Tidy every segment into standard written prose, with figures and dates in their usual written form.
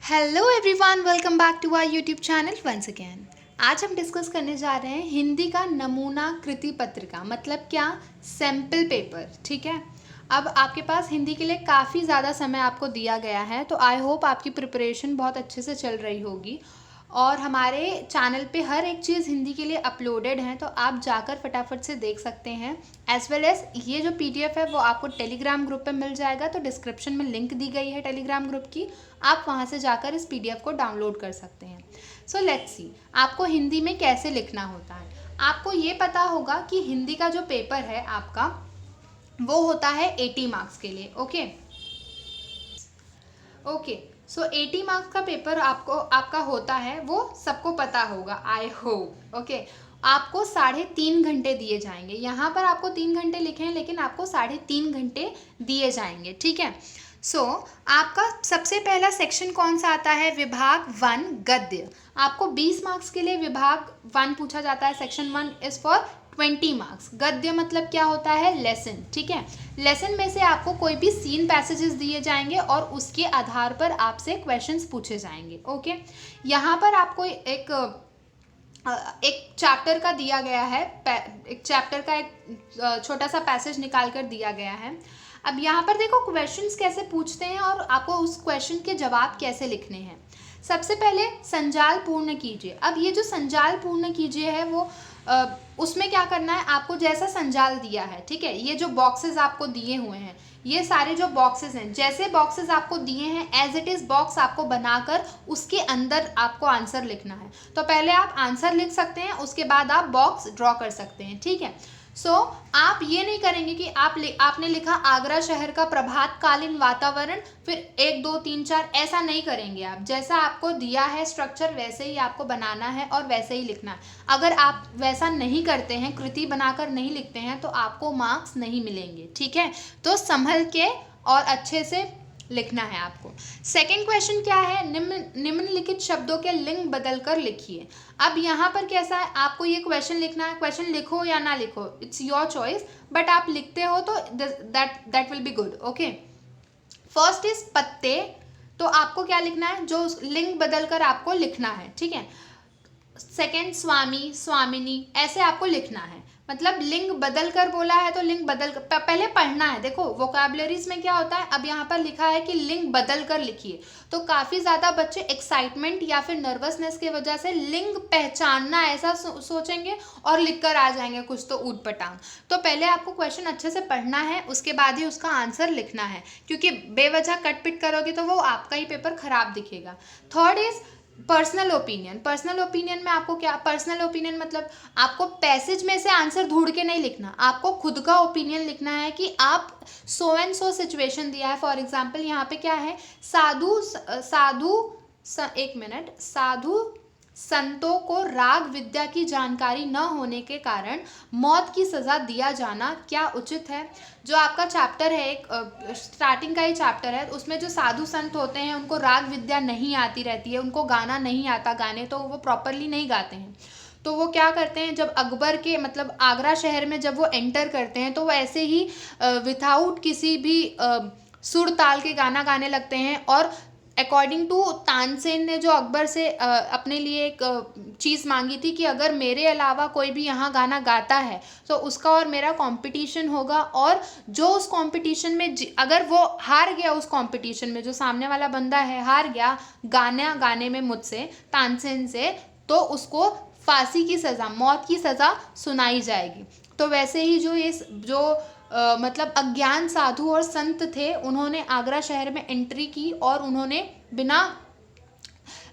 Hello everyone, welcome back to our YouTube channel once again. आज हम discuss करने जा रहे हैं हिंदी का नमूना कृति पत्रिका, मतलब क्या, सैम्पल पेपर। ठीक है, अब आपके पास हिंदी के लिए काफ़ी ज़्यादा समय आपको दिया गया है, तो आई होप आपकी प्रिपरेशन बहुत अच्छे से चल रही होगी और हमारे चैनल पे हर एक चीज़ हिंदी के लिए अपलोडेड है, तो आप जाकर फटाफट से देख सकते हैं। एज वेल एज ये जो पीडीएफ है वो आपको टेलीग्राम ग्रुप पे मिल जाएगा, तो डिस्क्रिप्शन में लिंक दी गई है टेलीग्राम ग्रुप की, आप वहाँ से जाकर इस पीडीएफ को डाउनलोड कर सकते हैं। सो लेट्स सी आपको हिंदी में कैसे लिखना होता है। आपको ये पता होगा कि हिंदी का जो पेपर है आपका वो होता है 80 मार्क्स के लिए। ओके, सो 80 मार्क्स का पेपर आपका होता है, वो सबको पता होगा आई होप। ओके, आपको 3.5 घंटे दिए जाएंगे। यहाँ पर आपको 3 घंटे लिखे हैं, लेकिन आपको 3.5 घंटे दिए जाएंगे। ठीक है, सो आपका सबसे पहला सेक्शन कौन सा आता है? विभाग 1 गद्य। आपको 20 मार्क्स के लिए विभाग 1 पूछा जाता है। Section 1 is for 20 marks. गद्य मतलब क्या होता है? लेसन। ठीक है, लेसन में से आपको कोई भी सीन पैसेजेस दिए जाएंगे और उसके आधार पर आपसे क्वेश्चंस पूछे जाएंगे। ओके, यहाँ पर आपको एक चैप्टर का दिया गया है, एक चैप्टर का एक छोटा सा पैसेज निकाल कर दिया गया है। अब यहाँ पर देखो क्वेश्चंस कैसे पूछते हैं और आपको उस क्वेश्चन के जवाब कैसे लिखने हैं। सबसे पहले संजाल पूर्ण कीजिए। अब ये जो संजाल पूर्ण कीजिए है वो उसमें क्या करना है, आपको जैसा संजाल दिया है, ठीक है, ये जो बॉक्सेस आपको दिए हुए हैं, ये सारे जो बॉक्सेस हैं, जैसे बॉक्सेस आपको दिए हैं एज इट इज़ बॉक्स आपको बनाकर उसके अंदर आपको आंसर लिखना है। तो पहले आप आंसर लिख सकते हैं, उसके बाद आप बॉक्स ड्रॉ कर सकते हैं। ठीक है, सो आप ये नहीं करेंगे कि आपने लिखा आगरा शहर का प्रभातकालीन वातावरण, फिर 1 2 3 4, ऐसा नहीं करेंगे आप। जैसा आपको दिया है स्ट्रक्चर वैसे ही आपको बनाना है और वैसे ही लिखना है। अगर आप वैसा नहीं करते हैं, कृति बनाकर नहीं लिखते हैं, तो आपको मार्क्स नहीं मिलेंगे। ठीक है, तो संभल के और अच्छे से लिखना है आपको। सेकंड क्वेश्चन क्या है? निम्नलिखित शब्दों के लिंग बदलकर लिखिए। अब यहाँ पर कैसा है, आपको ये क्वेश्चन लिखना है। क्वेश्चन लिखो या ना लिखो, इट्स योर चॉइस, बट आप लिखते हो तो that will be good. Okay, first is पत्ते, तो आपको क्या लिखना है? जो लिंग बदलकर आपको लिखना है। ठीक है, सेकेंड स्वामी स्वामिनी, ऐसे आपको लिखना है। मतलब लिंग बदल कर बोला है तो लिंग बदल कर पहले पढ़ना है। देखो वोकैबुलरीज में क्या होता है, अब यहाँ पर लिखा है कि लिंग बदल कर लिखिए, तो काफ़ी ज़्यादा बच्चे एक्साइटमेंट या फिर नर्वसनेस की वजह से लिंग पहचानना ऐसा सोचेंगे और लिख कर आ जाएंगे कुछ तो ऊट पटांग। तो पहले आपको क्वेश्चन अच्छे से पढ़ना है, उसके बाद ही उसका आंसर लिखना है, क्योंकि बेवजह कटपिट करोगे तो वो आपका ही पेपर खराब दिखेगा। Third is personal opinion. Personal opinion में आपको क्या, पर्सनल ओपिनियन मतलब आपको पैसेज में से आंसर ढूंढ के नहीं लिखना, आपको खुद का ओपिनियन लिखना है कि आप सो एंड सो सिचुएशन दिया है। फॉर एग्जांपल यहाँ पे क्या है, साधु संतों को राग विद्या की जानकारी न होने के कारण मौत की सज़ा दिया जाना क्या उचित है। जो आपका चैप्टर है, एक स्टार्टिंग का ही चैप्टर है, उसमें जो साधु संत होते हैं उनको राग विद्या नहीं आती रहती है, उनको गाना नहीं आता, गाने तो वो प्रॉपरली नहीं गाते हैं। तो वो क्या करते हैं, जब अकबर के मतलब आगरा शहर में जब वो एंटर करते हैं तो वो ऐसे ही विथआउट किसी भी सुर ताल के गाना गाने लगते हैं। और अकॉर्डिंग टू तानसेन ने जो अकबर से अपने लिए एक चीज़ मांगी थी कि अगर मेरे अलावा कोई भी यहाँ गाना गाता है तो उसका और मेरा कंपटीशन होगा, और जो उस कंपटीशन में अगर वो हार गया, उस कंपटीशन में जो सामने वाला बंदा है हार गया गाना गाने में मुझसे, तानसेन से, तो उसको फांसी की सज़ा, मौत की सज़ा सुनाई जाएगी। तो वैसे ही जो मतलब अज्ञान साधु और संत थे, उन्होंने आगरा शहर में एंट्री की और उन्होंने बिना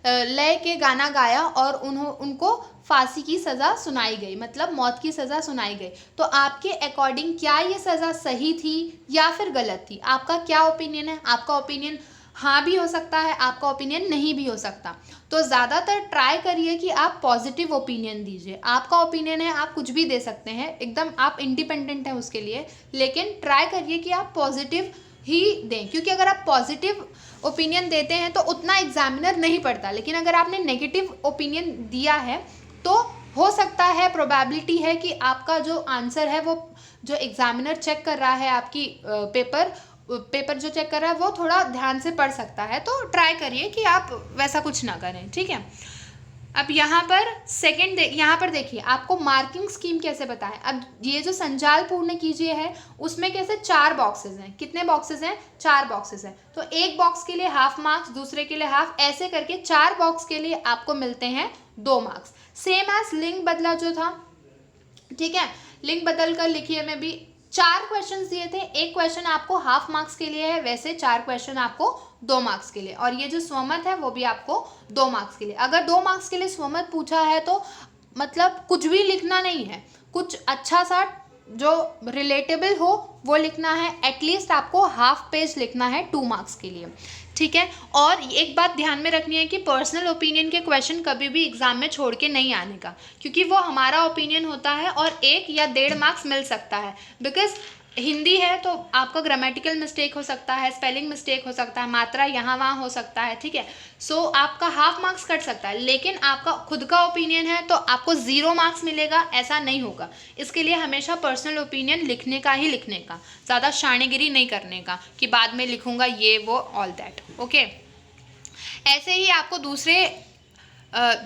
लय के गाना गाया और उनको फांसी की सज़ा सुनाई गई, मतलब मौत की सज़ा सुनाई गई। तो आपके अकॉर्डिंग क्या ये सज़ा सही थी या फिर गलत थी? आपका क्या ओपिनियन है? आपका ओपिनियन हाँ भी हो सकता है, आपका ओपिनियन नहीं भी हो सकता। तो ज़्यादातर ट्राई करिए कि आप पॉजिटिव ओपिनियन दीजिए। आपका ओपिनियन है, आप कुछ भी दे सकते हैं, एकदम आप इंडिपेंडेंट हैं उसके लिए, लेकिन ट्राई करिए कि आप पॉजिटिव ही दें, क्योंकि अगर आप पॉजिटिव ओपिनियन देते हैं तो उतना एग्जामिनर नहीं पढ़ता। लेकिन अगर आपने नेगेटिव ओपिनियन दिया है तो हो सकता है, प्रोबेबिलिटी है कि आपका जो आंसर है वो जो एग्जामिनर चेक कर रहा है आपकी पेपर, पेपर जो चेक कर रहा है वो थोड़ा ध्यान से पढ़ सकता है, तो ट्राई करिए कि आप वैसा कुछ ना करें, ठीक है। अब यहाँ पर यहाँ पर देखिए आपको मार्किंग स्कीम कैसे बताएं। अब ये जो संजाल पूर्ण कीजिए है उसमें कैसे 4 बॉक्सेस हैं। कितने बॉक्सेस हैं? 4 बॉक्सेस हैं। तो एक बॉक्स के लिए हाफ मार्क्स, दूसरे के लिए हाफ, ऐसे करके 4 बॉक्स के लिए आपको मिलते हैं 2 मार्क्स। सेम एज लिंग बदला जो था, ठीक है, लिंक बदल कर लिखिए में भी 4 क्वेश्चंस दिए थे, एक क्वेश्चन आपको हाफ मार्क्स के लिए है, वैसे 4 क्वेश्चन आपको 2 मार्क्स के लिए, और ये जो स्वमत है वो भी आपको 2 मार्क्स के लिए। अगर 2 मार्क्स के लिए स्वमत पूछा है तो मतलब कुछ भी लिखना नहीं है, कुछ अच्छा सा जो रिलेटेबल हो वो लिखना है। एटलीस्ट आपको हाफ पेज लिखना है 2 मार्क्स के लिए, ठीक है। और एक बात ध्यान में रखनी है कि पर्सनल ओपिनियन के क्वेश्चन कभी भी एग्जाम में छोड़ के नहीं आने का, क्योंकि वो हमारा ओपिनियन होता है और 1 या 1.5 मार्क्स मिल सकता है। बिकॉज हिंदी है तो आपका ग्रामेटिकल मिस्टेक हो सकता है, स्पेलिंग मिस्टेक हो सकता है, मात्रा यहाँ वहाँ हो सकता है, ठीक है। सो आपका हाफ मार्क्स कट सकता है, लेकिन आपका खुद का ओपिनियन है तो आपको 0 मार्क्स मिलेगा, ऐसा नहीं होगा। इसके लिए हमेशा पर्सनल ओपिनियन लिखने का ही लिखने का, ज़्यादा शानेगिरी नहीं करने का कि बाद में लिखूंगा ये वो ऑल दैट, ओके। ऐसे ही आपको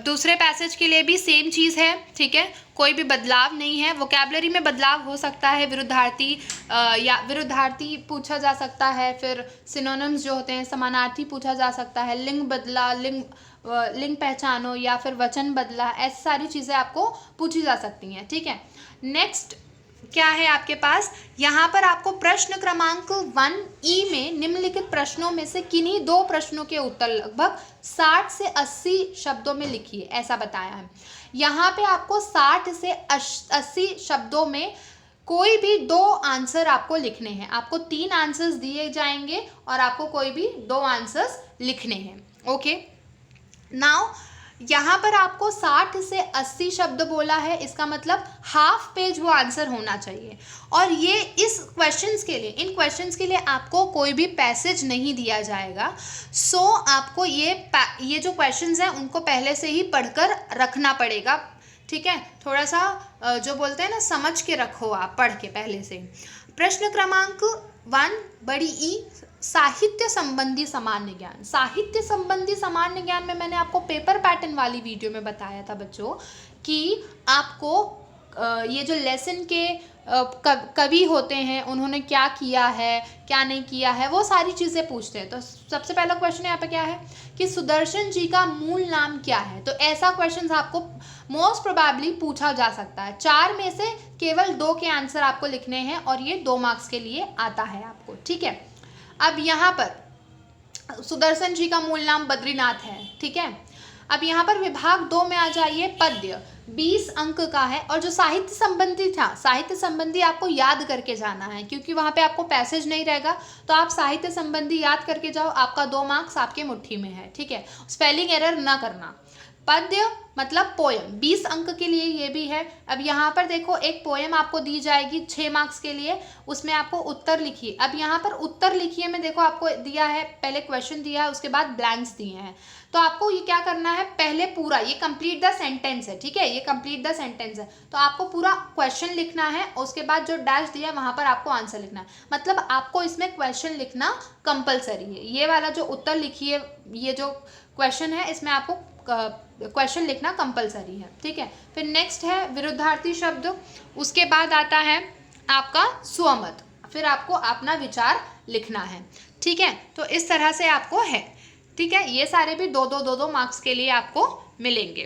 दूसरे पैसेज के लिए भी सेम चीज़ है, ठीक है, कोई भी बदलाव नहीं है। वोकैबलरी में बदलाव हो सकता है, विरुद्धार्थी या विरुद्धार्थी पूछा जा सकता है, फिर सिनोनिम्स जो होते हैं समानार्थी पूछा जा सकता है, लिंग बदला, लिंग पहचानो या फिर वचन बदला, ऐसी सारी चीज़ें आपको पूछी जा सकती हैं, ठीक है। नेक्स्ट क्या है आपके पास, यहाँ पर आपको प्रश्न क्रमांक 1E में निम्नलिखित प्रश्नों में से किन्हीं 2 प्रश्नों के उत्तर लगभग 60 से 80 शब्दों में लिखिए, ऐसा बताया है। यहाँ पे आपको 60 से 80 शब्दों में कोई भी 2 आंसर आपको लिखने हैं। आपको 3 आंसर्स दिए जाएंगे और आपको कोई भी 2 आंसर्स लिखने हैं, ओके। नाउ यहाँ पर आपको 60 से 80 शब्द बोला है, इसका मतलब हाफ पेज वो आंसर होना चाहिए। और ये इस क्वेश्चंस के लिए, इन क्वेश्चंस के लिए आपको कोई भी पैसेज नहीं दिया जाएगा। सो आपको ये जो क्वेश्चंस हैं उनको पहले से ही पढ़कर रखना पड़ेगा, ठीक है। थोड़ा सा जो बोलते हैं ना, समझ के रखो आप पढ़ के पहले से। प्रश्न क्रमांक 1 बड़ी ई, साहित्य संबंधी सामान्य ज्ञान। साहित्य संबंधी सामान्य ज्ञान में मैंने आपको पेपर पैटर्न वाली वीडियो में बताया था बच्चों कि आपको ये जो लेसन के कवि होते हैं उन्होंने क्या किया है क्या नहीं किया है वो सारी चीज़ें पूछते हैं। तो सबसे पहला क्वेश्चन यहाँ पे क्या है कि सुदर्शन जी का मूल नाम क्या है। तो ऐसा क्वेश्चन आपको मोस्ट प्रोबेबली पूछा जा सकता है। 4 में से केवल 2 के आंसर आपको लिखने हैं और ये 2 मार्क्स के लिए आता है आपको, ठीक है। अब यहाँ पर सुदर्शन जी का मूल नाम बद्रीनाथ है, ठीक है। अब यहाँ पर विभाग 2 में आ जाइए, पद्य 20 अंक का है और जो साहित्य संबंधी था, साहित्य संबंधी आपको याद करके जाना है क्योंकि वहाँ पे आपको पैसेज नहीं रहेगा। तो आप साहित्य संबंधी याद करके जाओ, आपका 2 मार्क्स आपके मुट्ठी में है, ठीक है। स्पेलिंग एरर ना करना। पद्य मतलब पोयम, 20 अंक के लिए ये भी है। अब यहाँ पर देखो एक पोयम आपको दी जाएगी 6 मार्क्स के लिए, उसमें आपको उत्तर लिखिए। अब यहाँ पर उत्तर लिखिए में देखो आपको दिया है, पहले क्वेश्चन दिया है, उसके बाद ब्लैंक्स दिए हैं। तो आपको ये क्या करना है, पहले पूरा ये कंप्लीट द सेंटेंस है, ठीक है, ये कंप्लीट द सेंटेंस है। तो आपको पूरा क्वेश्चन लिखना है, उसके बाद जो डैश दिया है वहाँ पर आपको आंसर लिखना है। मतलब आपको इसमें क्वेश्चन लिखना कंपलसरी है। ये वाला जो उत्तर लिखिए, ये जो क्वेश्चन है इसमें आपको क्वेश्चन लिखना कंपलसरी है, ठीक है। फिर नेक्स्ट है विरुद्धार्थी शब्द, उसके बाद आता है आपका स्वमत, फिर आपको अपना विचार लिखना है, ठीक है। तो इस तरह से आपको है, ठीक है। ये सारे भी 2-2 मार्क्स के लिए आपको मिलेंगे।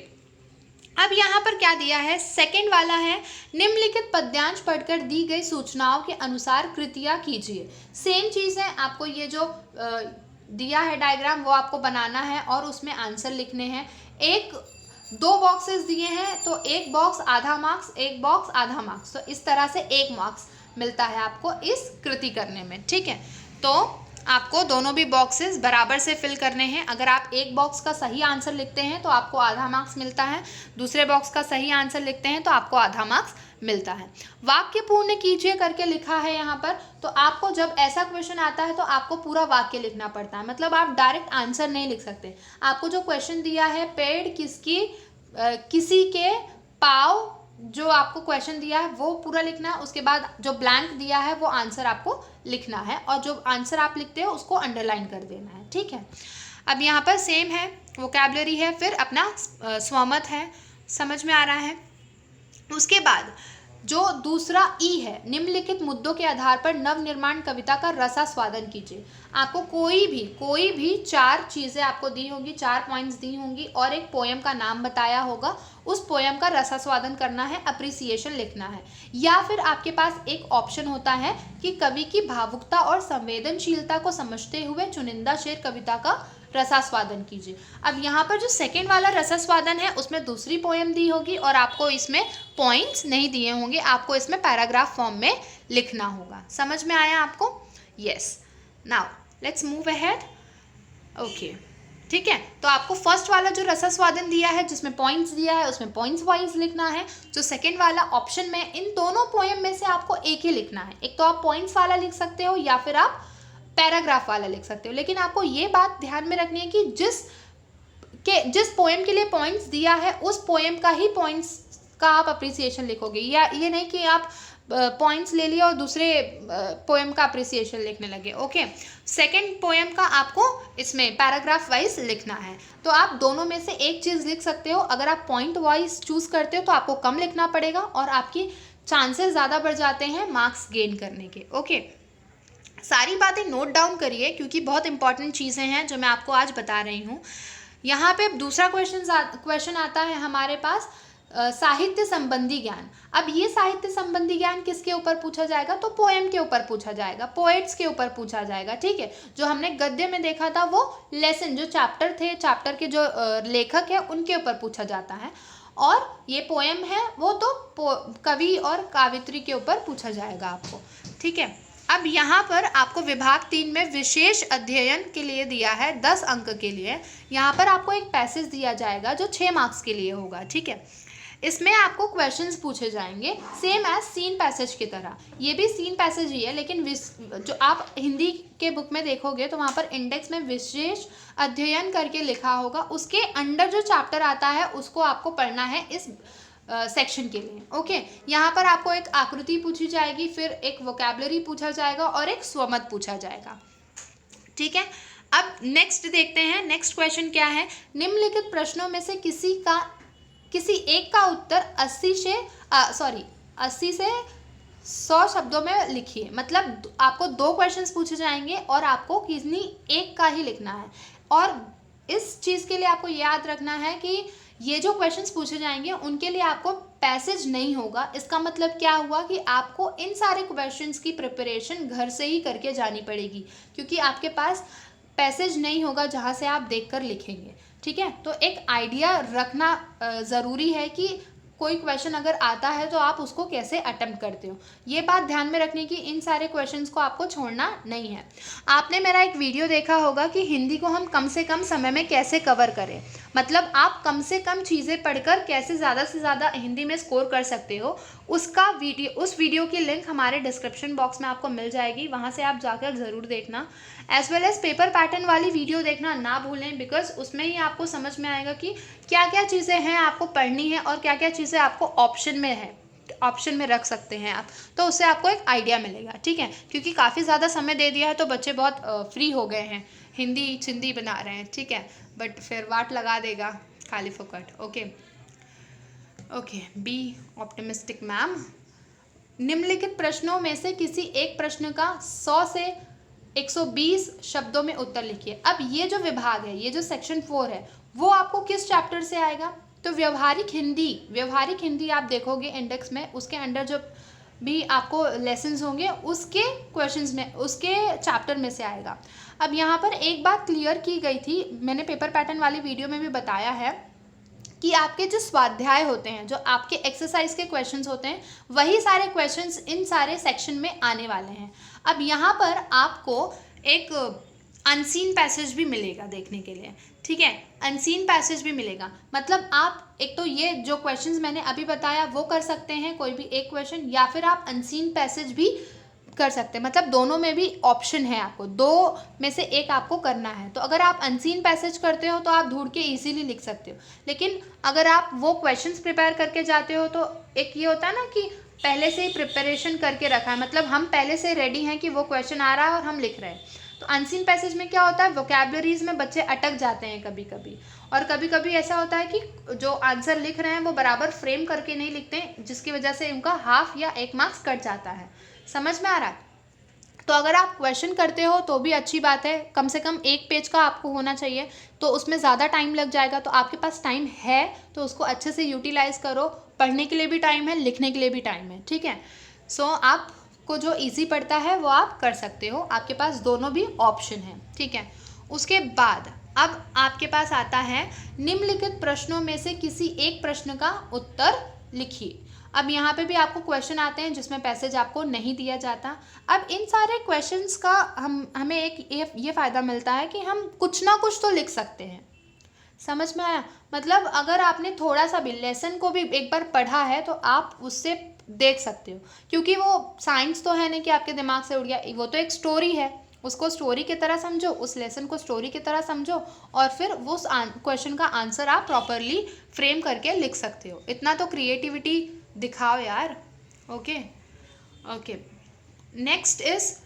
अब यहाँ पर क्या दिया है, सेकंड वाला है, निम्नलिखित पद्यांश पढ़कर दी गई सूचनाओं के अनुसार कृतियाँ कीजिए। सेम चीज़ है, आपको ये जो दिया है डायग्राम वो आपको बनाना है और उसमें आंसर लिखने हैं। 2 बॉक्सेस दिए हैं तो 1 बॉक्स आधा मार्क्स, 1 बॉक्स आधा मार्क्स, तो इस तरह से 1 मार्क्स मिलता है आपको इस कृति करने में, ठीक है। तो आपको दोनों भी बॉक्सेस बराबर से फिल करने हैं। अगर आप एक बॉक्स का सही आंसर लिखते हैं तो आपको आधा मार्क्स मिलता है, दूसरे बॉक्स का सही आंसर लिखते हैं तो आपको आधा मार्क्स मिलता है। वाक्य पूर्ण कीजिए करके लिखा है यहाँ पर, तो आपको जब ऐसा क्वेश्चन आता है तो आपको पूरा वाक्य लिखना पड़ता है। मतलब आप डायरेक्ट आंसर नहीं लिख सकते। आपको जो क्वेश्चन दिया है, पेड़ किसी के पाँव जो आपको क्वेश्चन दिया है वो पूरा लिखना है, उसके बाद जो ब्लैंक दिया है वो आंसर आपको लिखना है, और जो आंसर आप लिखते हो उसको अंडरलाइन कर देना है, ठीक है। अब यहाँ पर सेम है, वोकैबुलरी है, फिर अपना स्वमत है, समझ में आ रहा है। उसके बाद जो दूसरा ई है, निम्नलिखित मुद्दों के आधार पर नवनिर्माण कविता का रसास्वादन कीजिए। आपको कोई भी 4 चीज़ें आपको दी होंगी, 4 पॉइंट्स दी होंगी और एक पोएम का नाम बताया होगा, उस पोएम का रसास्वादन करना है, अप्रिसिएशन लिखना है। या फिर आपके पास एक ऑप्शन होता है कि कवि की भावुकता और संवेदनशीलता को समझते हुए चुनिंदा शेर कविता का रसास्वादन कीजिए। अब यहाँ पर जो सेकेंड वाला रसास्वादन है उसमें दूसरी पोएम दी होगी और आपको इसमें पॉइंट्स नहीं दिए होंगे, आपको इसमें पैराग्राफ फॉर्म में लिखना होगा। समझ में आया आपको? Yes, now let's move ahead. Okay, ठीक है। तो आपको फर्स्ट वाला जो रसास्वादन दिया है जिसमें पॉइंट्स दिया है उसमें पॉइंट्स वाइज लिखना है। जो सेकेंड वाला ऑप्शन में इन दोनों पोएम में से आपको एक ही लिखना है। एक तो आप पॉइंट्स वाला लिख सकते हो या फिर आप पैराग्राफ वाला लिख सकते हो, लेकिन आपको ये बात ध्यान में रखनी है कि जिस पोएम के लिए पॉइंट्स दिया है उस पोएम का ही पॉइंट्स का आप अप्रिसिएशन लिखोगे, या ये नहीं कि आप पॉइंट्स ले लिए और दूसरे पोएम का अप्रिसिएशन लिखने लगे। ओके, सेकंड पोएम का आपको इसमें पैराग्राफ वाइज लिखना है। तो आप दोनों में से एक चीज़ लिख सकते हो। अगर आप पॉइंट वाइज चूज करते हो तो आपको कम लिखना पड़ेगा और आपकी चांसेस ज़्यादा बढ़ जाते हैं मार्क्स गेन करने के। ओके, सारी बातें नोट डाउन करिए क्योंकि बहुत इंपॉर्टेंट चीज़ें हैं जो मैं आपको आज बता रही हूँ। यहाँ पे दूसरा क्वेश्चन आता है हमारे पास, साहित्य संबंधी ज्ञान। अब ये साहित्य संबंधी ज्ञान किसके ऊपर पूछा जाएगा? तो पोएम के ऊपर पूछा जाएगा, पोएट्स के ऊपर पूछा जाएगा, ठीक है। जो हमने गद्य में देखा था वो लेसन, जो चैप्टर थे, चैप्टर के जो लेखक है उनके ऊपर पूछा जाता है, और ये पोएम है वो तो कवि और कावित्री के ऊपर पूछा जाएगा आपको, ठीक है। अब यहाँ पर आपको विभाग 3 में विशेष अध्ययन के लिए दिया है 10 अंक के लिए। यहाँ पर आपको एक पैसेज दिया जाएगा जो 6 मार्क्स के लिए होगा, ठीक है। इसमें आपको क्वेश्चंस पूछे जाएंगे सेम एज सीन पैसेज की तरह। ये भी सीन पैसेज ही है, लेकिन जो आप हिंदी के बुक में देखोगे तो वहाँ पर इंडेक्स में विशेष अध्ययन करके लिखा होगा, उसके अंडर जो चैप्टर आता है उसको आपको पढ़ना है इस सेक्शन के लिए। ओके, यहाँ पर आपको एक आकृति पूछी जाएगी, फिर एक वोकैबुलरी पूछा जाएगा और एक स्वमत पूछा जाएगा, ठीक है। अब नेक्स्ट देखते हैं, नेक्स्ट क्वेश्चन क्या है। निम्नलिखित प्रश्नों में से किसी एक का उत्तर 80 से 100 शब्दों में लिखिए। मतलब आपको 2 क्वेश्चंस पूछे जाएंगे और आपको किसी एक का ही लिखना है। और इस चीज़ के लिए आपको याद रखना है कि ये जो क्वेश्चंस पूछे जाएंगे उनके लिए आपको पैसेज नहीं होगा। इसका मतलब क्या हुआ कि आपको इन सारे क्वेश्चंस की प्रिपरेशन घर से ही करके जानी पड़ेगी, क्योंकि आपके पास पैसेज नहीं होगा जहाँ से आप देखकर लिखेंगे, ठीक है। तो एक आइडिया रखना ज़रूरी है कि कोई क्वेश्चन अगर आता है तो आप उसको कैसे अटेम्प्ट करते हो। ये बात ध्यान में रखने की, इन सारे क्वेश्चंस को आपको छोड़ना नहीं है। आपने मेरा एक वीडियो देखा होगा कि हिंदी को हम कम से कम समय में कैसे कवर करें, मतलब आप कम से कम चीज़ें पढ़कर कैसे ज़्यादा से ज़्यादा हिंदी में स्कोर कर सकते हो। उस वीडियो की लिंक हमारे डिस्क्रिप्शन बॉक्स में आपको मिल जाएगी, वहाँ से आप जाकर ज़रूर देखना। As well as paper pattern वाली वीडियो देखना ना भूलें, बिकॉज उसमें ही आपको समझ में आएगा कि क्या क्या चीज़ें हैं आपको पढ़नी है और क्या क्या चीज़ें आपको ऑप्शन में रख सकते हैं आप, तो उससे आपको एक आइडिया मिलेगा, ठीक है। क्योंकि काफ़ी ज़्यादा समय दे दिया है तो बच्चे बहुत फ्री हो गए हैं, हिंदी चिंदी बना रहे हैं, ठीक है, बट फिर वाट लगा देगा खाली फुकट। Okay, be optimistic ma'am. निम्नलिखित प्रश्नों में से किसी एक प्रश्न का 100 से 120 शब्दों में उत्तर लिखिए। अब ये जो विभाग है, ये जो सेक्शन 4 है, वो आपको किस चैप्टर से आएगा? तो व्यवहारिक हिंदी आप देखोगे इंडेक्स में, उसके अंडर जो भी आपको लेसन्स होंगे उसके क्वेश्चंस में, उसके चैप्टर में से आएगा। अब यहाँ पर एक बात क्लियर की गई थी, मैंने पेपर पैटर्न वाली वीडियो में भी बताया है कि आपके जो स्वाध्याय होते हैं, जो आपके एक्सरसाइज के क्वेश्चंस होते हैं, वही सारे क्वेश्चंस इन सारे सेक्शन में आने वाले हैं। अब यहाँ पर आपको एक अनसीन पैसेज भी मिलेगा देखने के लिए, ठीक है, अनसीन पैसेज भी मिलेगा। मतलब आप एक तो ये जो क्वेश्चंस मैंने अभी बताया वो कर सकते हैं, कोई भी एक क्वेश्चन, या फिर आप अनसीन पैसेज भी कर सकते हैं, मतलब दोनों में भी ऑप्शन है, आपको दो में से एक आपको करना है। तो अगर आप अनसीन पैसेज करते हो तो आप ढूंढ के इजीली लिख सकते हो, लेकिन अगर आप वो क्वेश्चंस प्रिपेयर करके जाते हो तो एक ये होता है ना कि पहले से ही प्रिपरेशन करके रखा है, मतलब हम पहले से रेडी हैं कि वो क्वेश्चन आ रहा है और हम लिख रहे हैं। तो अनसीन पैसेज में क्या होता है, वोकैबुलरीज में बच्चे अटक जाते हैं कभी कभी, और कभी कभी ऐसा होता है कि जो आंसर लिख रहे हैं वो बराबर फ्रेम करके नहीं लिखते, जिसकी वजह से उनका हाफ या 1 मार्क्स कट जाता है। समझ में आ रहा है? तो अगर आप क्वेश्चन करते हो तो भी अच्छी बात है, कम से कम 1 पेज का आपको होना चाहिए, तो उसमें ज़्यादा टाइम लग जाएगा। तो आपके पास टाइम है तो उसको अच्छे से यूटिलाइज करो, पढ़ने के लिए भी टाइम है, लिखने के लिए भी टाइम है, ठीक है। सो आपको जो ईजी पड़ता है वो आप कर सकते हो, आपके पास दोनों भी ऑप्शन है, ठीक है। उसके बाद अब आपके पास आता है निम्नलिखित प्रश्नों में से किसी एक प्रश्न का उत्तर लिखिए। अब यहाँ पे भी आपको क्वेश्चन आते हैं जिसमें पैसेज आपको नहीं दिया जाता। अब इन सारे क्वेश्चंस का हमें एक ये फ़ायदा मिलता है कि हम कुछ ना कुछ तो लिख सकते हैं। समझ में आया? मतलब अगर आपने थोड़ा सा भी लेसन को भी एक बार पढ़ा है तो आप उससे देख सकते हो, क्योंकि वो साइंस तो है नहीं कि आपके दिमाग से उड़ गया, वो तो एक स्टोरी है, उसको स्टोरी की तरह समझो, उस लेसन को स्टोरी की तरह समझो, और फिर वो उस क्वेश्चन का आंसर आप प्रॉपरली फ्रेम करके लिख सकते हो। इतना तो क्रिएटिविटी दिखाओ यार। ओके ओके, नेक्स्ट इज,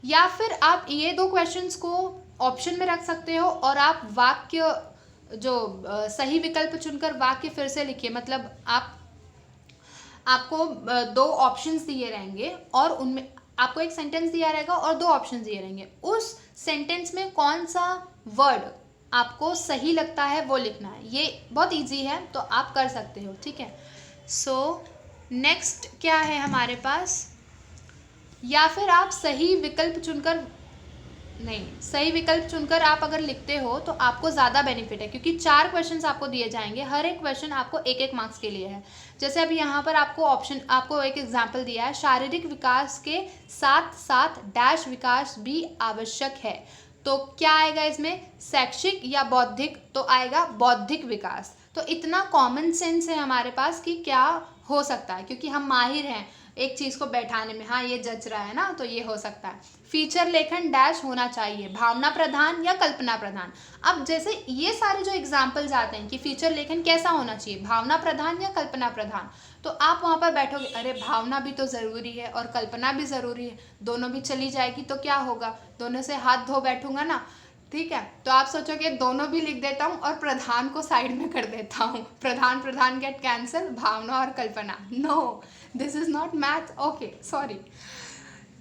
या फिर आप ये 2 क्वेश्चंस को ऑप्शन में रख सकते हो और आप वाक्य जो सही विकल्प चुनकर वाक्य फिर से लिखिए। मतलब आपको 2 ऑप्शंस दिए रहेंगे और उनमें आपको एक सेंटेंस दिया रहेगा और 2 ऑप्शंस दिए रहेंगे, उस सेंटेंस में कौन सा वर्ड आपको सही लगता है वो लिखना है। ये बहुत इजी है तो आप कर सकते हो, ठीक है। सो नेक्स्ट क्या है हमारे पास, या फिर आप सही विकल्प चुनकर आप अगर लिखते हो तो आपको ज़्यादा बेनिफिट है, क्योंकि 4 क्वेश्चंस आपको दिए जाएंगे, हर एक क्वेश्चन आपको 1-1 मार्क्स के लिए है। जैसे अभी यहाँ पर आपको एक एग्जाम्पल दिया है, शारीरिक विकास के साथ साथ डैश विकास भी आवश्यक है। तो क्या आएगा इसमें, शैक्षिक या बौद्धिक? तो आएगा बौद्धिक विकास। तो इतना कॉमन सेंस है हमारे पास कि क्या हो सकता है, क्योंकि हम माहिर हैं एक चीज़ को बैठाने में, हाँ ये जच रहा है ना, तो ये हो सकता है। फीचर लेखन डैश होना चाहिए, भावना प्रधान या कल्पना प्रधान? अब जैसे ये सारे जो एग्जाम्पल्स आते हैं कि फीचर लेखन कैसा होना चाहिए, भावना प्रधान या कल्पना प्रधान, तो आप वहाँ पर बैठोगे, अरे भावना भी तो ज़रूरी है और कल्पना भी ज़रूरी है, दोनों भी चली जाएगी तो क्या होगा, दोनों से हाथ धो बैठूंगा ना, ठीक है। तो आप सोचोगे दोनों भी लिख देता हूँ और प्रधान को साइड में कर देता हूँ, प्रधान गेट कैंसल, भावना और कल्पना, no, this is not math. Okay, sorry,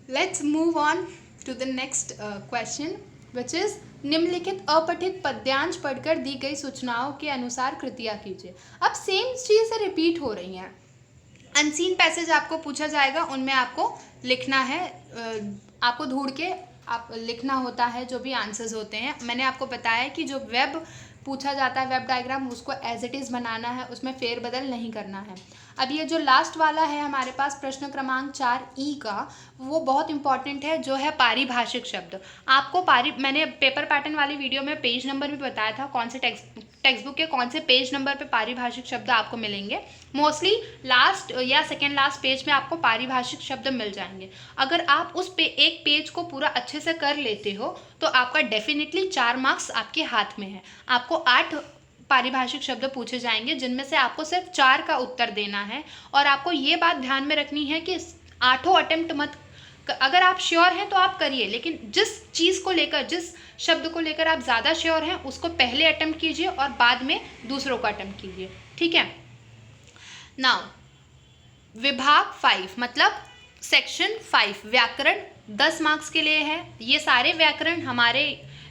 let's move on to the next question which is, निम्नलिखित अपठित पद्यांश पढ़कर दी गई सूचनाओं के अनुसार कृतियाँ कीजिए। अब सेम चीज़ रिपीट हो रही हैं, अनसीन पैसेज आपको पूछा जाएगा, उनमें आपको लिखना है, आपको ढूंढ के आप लिखना होता है जो भी आंसर्स होते हैं। मैंने आपको बताया कि जो वेब पूछा जाता है, वेब डायग्राम, उसको एज इट इज़ बनाना है, उसमें फेरबदल नहीं करना है। अब ये जो लास्ट वाला है हमारे पास प्रश्न क्रमांक 4 ई का, वो बहुत इंपॉर्टेंट है, जो है पारिभाषिक शब्द। आपको मैंने पेपर पैटर्न वाली वीडियो में पेज नंबर भी बताया था, कौन से टेक्स्ट बुक के कौन से पेज नंबर पे पारिभाषिक शब्द आपको मिलेंगे। मोस्टली लास्ट या सेकेंड लास्ट पेज में आपको पारिभाषिक शब्द मिल जाएंगे। अगर आप एक पेज को पूरा अच्छे से कर लेते हो तो आपका डेफिनेटली 4 मार्क्स आपके हाथ में है। आपको 8 पारिभाषिक शब्द पूछे जाएंगे, जिनमें से आपको सिर्फ 4 का उत्तर देना है। और आपको ये बात ध्यान में रखनी है कि 8 अटेम्प्ट मत, अगर आप श्योर हैं तो आप करिए, लेकिन जिस चीज़ को लेकर, जिस शब्द को लेकर आप ज़्यादा श्योर हैं उसको पहले अटेम्प्ट कीजिए और बाद में दूसरों को अटेम्प्ट कीजिए, ठीक है। नाउ विभाग 5 मतलब सेक्शन 5 व्याकरण 10 मार्क्स के लिए है। ये सारे व्याकरण हमारे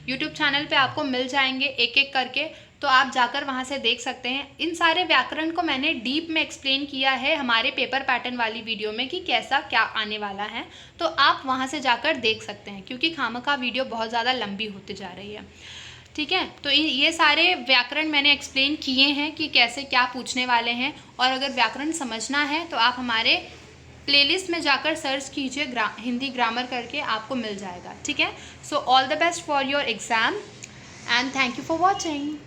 YouTube चैनल पे आपको मिल जाएंगे एक एक करके, तो आप जाकर वहाँ से देख सकते हैं। इन सारे व्याकरण को मैंने डीप में एक्सप्लेन किया है हमारे पेपर पैटर्न वाली वीडियो में कि कैसा क्या आने वाला है, तो आप वहाँ से जाकर देख सकते हैं, क्योंकि खामखा वीडियो बहुत ज़्यादा लंबी होती जा रही है, ठीक है। तो ये सारे व्याकरण मैंने एक्सप्लेन किए हैं कि कैसे क्या पूछने वाले हैं, और अगर व्याकरण समझना है तो आप हमारे प्लेलिस्ट में जाकर सर्च कीजिए हिंदी ग्रामर करके, आपको मिल जाएगा, ठीक है। So all the best for your exam and thank you for watching.